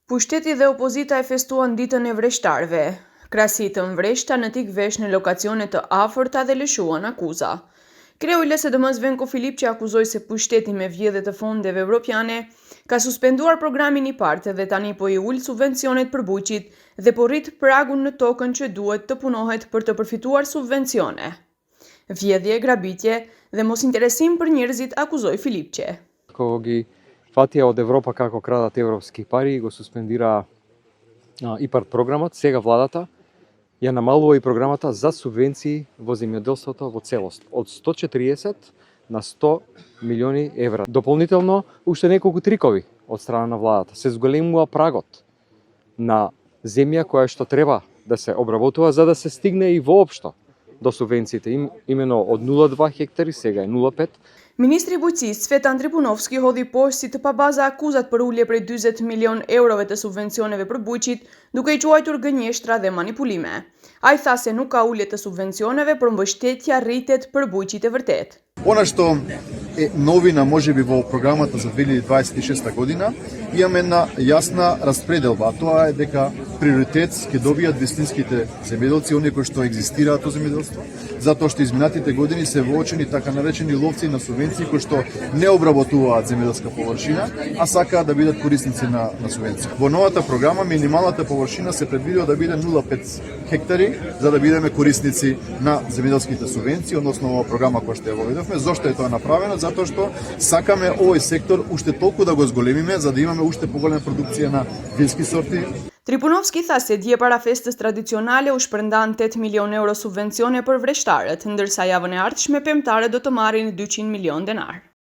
Pushteti dhe opozita e festuan ditën e vreshtarëve. Krahasitën vreshta në tik vesh në lokacione të afërta dhe lëshuan akuza. Kreu i LSDM-s Venko Filipçi akuzoi se pushteti me vjedhje të fondeve evropiane ka suspenduar programin i partë dhe tani po i ul subvencionet për bujqit dhe po rrit pragun në tokën që duhet të punohet për të përfituar subvencione. Vjedhje, grabitje dhe mosinteresim për njerëzit, akuzoi Filipçi. Кога ги фатија од Европа како крадат европски пари, го суспендира ИПАРД програмот, сега владата ја намалува и програмата за субвенции во земјоделството во целост, од 140 на 100 милиони евра. Дополнително, уште неколку трикови од страна на владата. Се зголемува прагот на земја која што треба да се обработува за да се стигне и воопшто до субвенциите, имено од 0,2 хектари, сега е 0,5. Ministri i Bujqësisë Cvetan Tripunovski hodhi poshtë si të pabaza akuzat për ulje prej 40 milion eurove të subvencioneve për bujqit, duke i quajtur gënjeshtra dhe manipulime. Ai tha se nuk ka ulje të subvencioneve, por mbështetja rritet për bujqit e vërtet. Она што е новина можеби во програмата за 2026 година, имаме една јасна распределба, а тоа е дека приоритет ќе добијат вистинските земјоделци, оние кои што екзистираат во земјоделство, затоа што изминатите години се воочени така наречени ловци на субвенции кои што не обработуваат земјоделска површина, а сакаат да бидат корисници на субвенции. Во новата програма минималната површина се предвидува да биде 0,5 хектари за да бидеме корисници на земјоделските субвенции, односно оваа програма која што ја воведовме. Зошто е тоа направено? Затоа што сакаме овој сектор уште толку да го зголемиме за да имаме уште поголема продукција на вински сорти. Tripunovski tha se dje para festës tradicionale u shpërndan 8 milion euro subvencione për vreshtarët, ndërsa javën e ardhshme pemtarët do të marrin 200 milion denar.